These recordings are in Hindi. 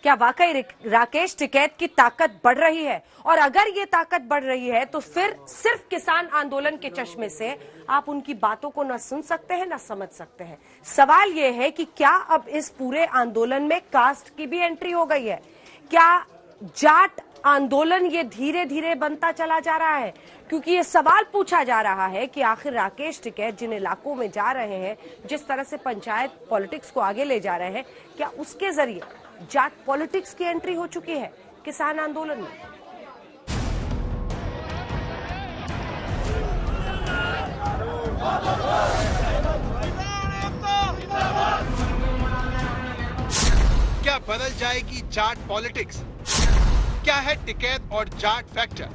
क्या वाकई राकेश टिकैत की ताकत बढ़ रही है? और अगर ये ताकत बढ़ रही है तो फिर सिर्फ किसान आंदोलन के चश्मे से आप उनकी बातों को न सुन सकते हैं न समझ सकते हैं। सवाल ये है कि क्या अब इस पूरे आंदोलन में कास्ट की भी एंट्री हो गई है? क्या जाट आंदोलन ये धीरे धीरे बनता चला जा रहा है? क्योंकि ये सवाल पूछा जा रहा है कि आखिर राकेश टिकैत जिन इलाकों में जा रहे हैं, जिस तरह से पंचायत पॉलिटिक्स को आगे ले जा रहे हैं, क्या उसके जरिए जाट पॉलिटिक्स की एंट्री हो चुकी है किसान आंदोलन में? क्या बदल जाएगी जाट पॉलिटिक्स? क्या है टिकैत और जाट फैक्टर?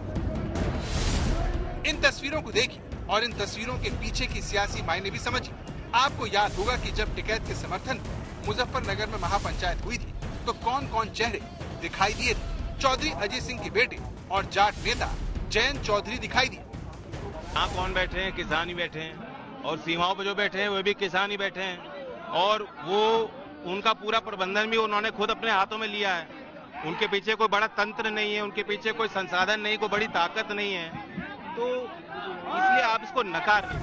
इन तस्वीरों को देखिए और इन तस्वीरों के पीछे की सियासी मायने भी समझिए। आपको याद होगा कि जब टिकैत के समर्थन में मुजफ्फरनगर में महापंचायत हुई थी तो कौन कौन चेहरे दिखाई दिए थे? चौधरी अजय सिंह के बेटे और जाट नेता जयंत चौधरी दिखाई दिए। यहाँ कौन बैठे हैं? किसान ही बैठे हैं, और सीमाओं पर जो बैठे हैं वे भी किसान ही बैठे हैं, और वो उनका पूरा प्रबंधन भी उन्होंने खुद अपने हाथों में लिया है। उनके पीछे कोई बड़ा तंत्र नहीं है, उनके पीछे कोई संसाधन नहीं, कोई बड़ी ताकत नहीं है, तो इसलिए आप इसको नकार रहे।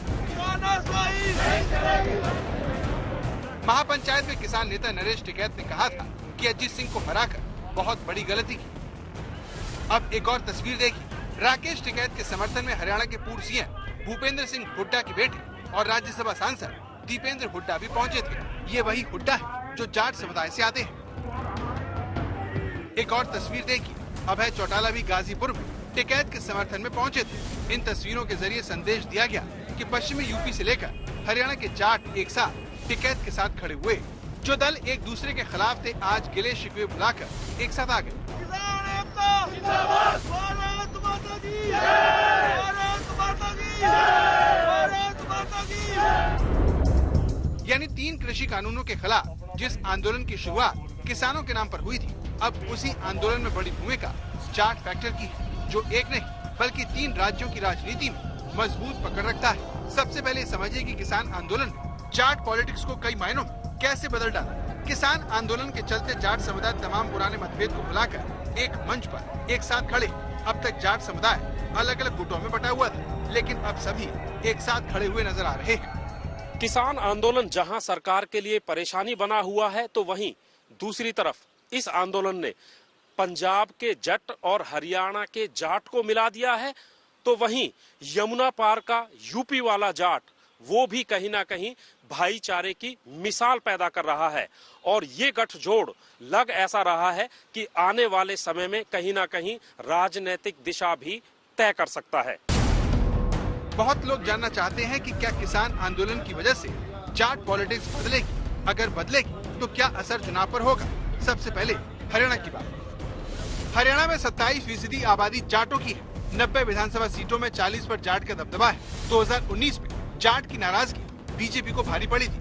महापंचायत में किसान नेता नरेश टिकैत ने कहा था कि अजीत सिंह को हराकर बहुत बड़ी गलती की। अब एक और तस्वीर देखिए। राकेश टिकैत के समर्थन में हरियाणा के पूर्व सीएम भूपेंद्र सिंह हुड्डा के बेटे और राज्यसभा सांसद दीपेंद्र हुड्डा भी पहुंचे थे। ये वही हुड्डा है जो जाट समुदाय से आते हैं। एक और तस्वीर देखिए। अभय चौटाला भी गाजीपुर में टिकैत के समर्थन में पहुंचे थे। इन तस्वीरों के जरिए संदेश दिया गया कि पश्चिमी यूपी से लेकर हरियाणा के जाट एक साथ टिकैत के साथ खड़े हुए। जो दल एक दूसरे के खिलाफ थे आज गिले शिकवे भुलाकर एक साथ आ गए। यानी 3 कृषि कानूनों के खिलाफ जिस आंदोलन की शुरुआत किसानों के नाम पर हुई थी, अब उसी आंदोलन में बड़ी भूमिका जाट फैक्टर की है, जो एक नहीं बल्कि 3 राज्यों की राजनीति में मजबूत पकड़ रखता है। सबसे पहले समझिए कि किसान आंदोलन जाट पॉलिटिक्स को कई मायनों में कैसे बदल डाला। किसान आंदोलन के चलते जाट समुदाय तमाम पुराने मतभेद को भुलाकर एक मंच पर एक साथ खड़े। अब तक जाट समुदाय अलग अलग गुटों में बटा हुआ था, लेकिन अब सभी एक साथ खड़े हुए नजर आ रहे हैं। किसान आंदोलन जहां सरकार के लिए परेशानी बना हुआ है, तो वहीं दूसरी तरफ इस आंदोलन ने पंजाब के जट और हरियाणा के जाट को मिला दिया है। तो वहीं यमुना पार का यूपी वाला जाट, वो भी कहीं ना कहीं भाईचारे की मिसाल पैदा कर रहा है। और ये गठजोड़ लग ऐसा रहा है कि आने वाले समय में कहीं ना कहीं राजनीतिक दिशा भी तय कर सकता है। बहुत लोग जानना चाहते हैं कि क्या किसान आंदोलन की वजह से जाट पॉलिटिक्स बदलेगी? अगर बदलेगी तो क्या असर चुनाव पर होगा? सबसे पहले हरियाणा की बात। हरियाणा में 27% आबादी जाटों की है। 90 विधानसभा सीटों में 40 पर जाट का दबदबा है। 2019 में जाट की नाराजगी बीजेपी को भारी पड़ी थी।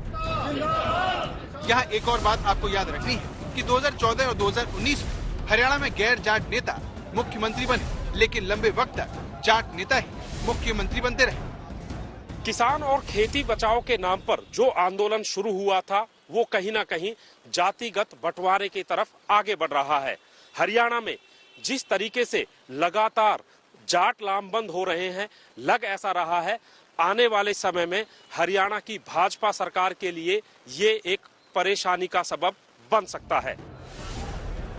यहाँ एक और बात आपको याद रखनी है कि 2014 और 2019 में हरियाणा में गैर जाट नेता मुख्यमंत्री बने, लेकिन लंबे वक्त तक जाट नेता ही मुख्यमंत्री बनते रहे। किसान और खेती बचाओ के नाम पर जो आंदोलन शुरू हुआ था, वो कहीं ना कहीं जातिगत बंटवारे की तरफ आगे बढ़ रहा है। हरियाणा में जिस तरीके से लगातार जाट लामबंद हो रहे हैं, लग ऐसा रहा है आने वाले समय में हरियाणा की भाजपा सरकार के लिए ये एक परेशानी का सबब बन सकता है।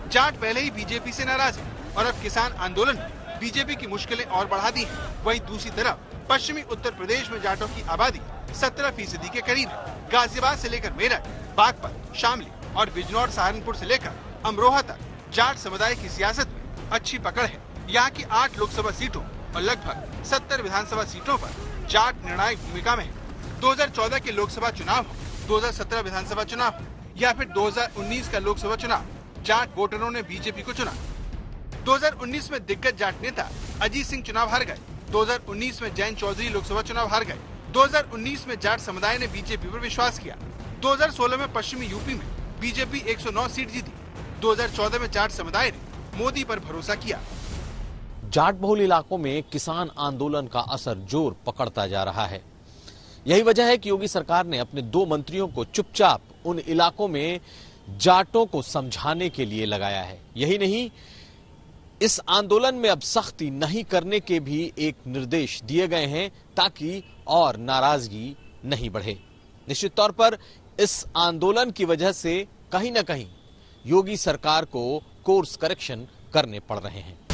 जाट पहले ही बीजेपी से नाराज है और अब किसान आंदोलन ने बीजेपी की मुश्किलें और बढ़ा दी हैं। वहीं दूसरी तरफ पश्चिमी उत्तर प्रदेश में जाटों की आबादी 17% के करीब है। गाजियाबाद से लेकर मेरठ, बागपत, शामली और बिजनौर, सहारनपुर से लेकर अमरोहा तक जाट समुदाय की सियासत में अच्छी पकड़ है। यहाँ की 8 लोकसभा सीटों और लगभग 70 विधानसभा सीटों पर जाट निर्णायक भूमिका में है। 2014 के लोकसभा चुनाव, 2017 विधानसभा चुनाव या फिर 2019 का लोकसभा चुनाव, जाट वोटरों ने बीजेपी को चुना। 2019 में दिग्गज जाट नेता अजीत सिंह चुनाव हार गए। 2019 में जयंत चौधरी लोकसभा चुनाव हार गए। 2019 में जाट समुदाय ने बीजेपी पर विश्वास किया। 2016 में पश्चिमी यूपी में बीजेपी 109 सीट जीती। 2014 में जाट समुदाय ने मोदी पर भरोसा किया। जाट बहुल इलाकों में किसान आंदोलन का असर जोर पकड़ता जा रहा है। यही वजह है कि योगी सरकार ने अपने 2 मंत्रियों को चुपचाप उन इलाकों में जाटों को समझाने के लिए लगाया है। यही नहीं, इस आंदोलन में अब सख्ती नहीं करने के भी एक निर्देश दिए गए हैं ताकि और नाराजगी नहीं बढ़े। निश्चित तौर पर इस आंदोलन की वजह से कहीं ना कहीं योगी सरकार को कोर्स करेक्शन करने पड़ रहे हैं।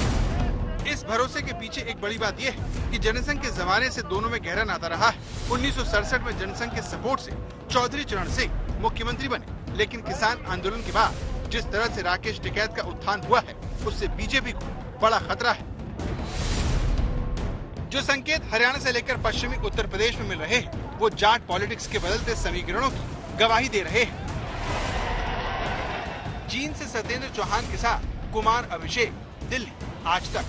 इस भरोसे के पीछे एक बड़ी बात यह है कि जनसंघ के जमाने से दोनों में गहरा नाता रहा है। 1967 में जनसंघ के सपोर्ट से चौधरी चरण सिंह मुख्यमंत्री बने, लेकिन किसान आंदोलन के बाद जिस तरह से राकेश टिकैत का उत्थान हुआ है, उससे बीजेपी को बड़ा खतरा है। जो संकेत हरियाणा से लेकर पश्चिमी उत्तर प्रदेश में मिल रहे हैं, वो जाट पॉलिटिक्स के बदलते समीकरणों की गवाही दे रहे हैं। चीन से सत्येंद्र चौहान के साथ कुमार अभिषेक, दिल्ली, आज तक।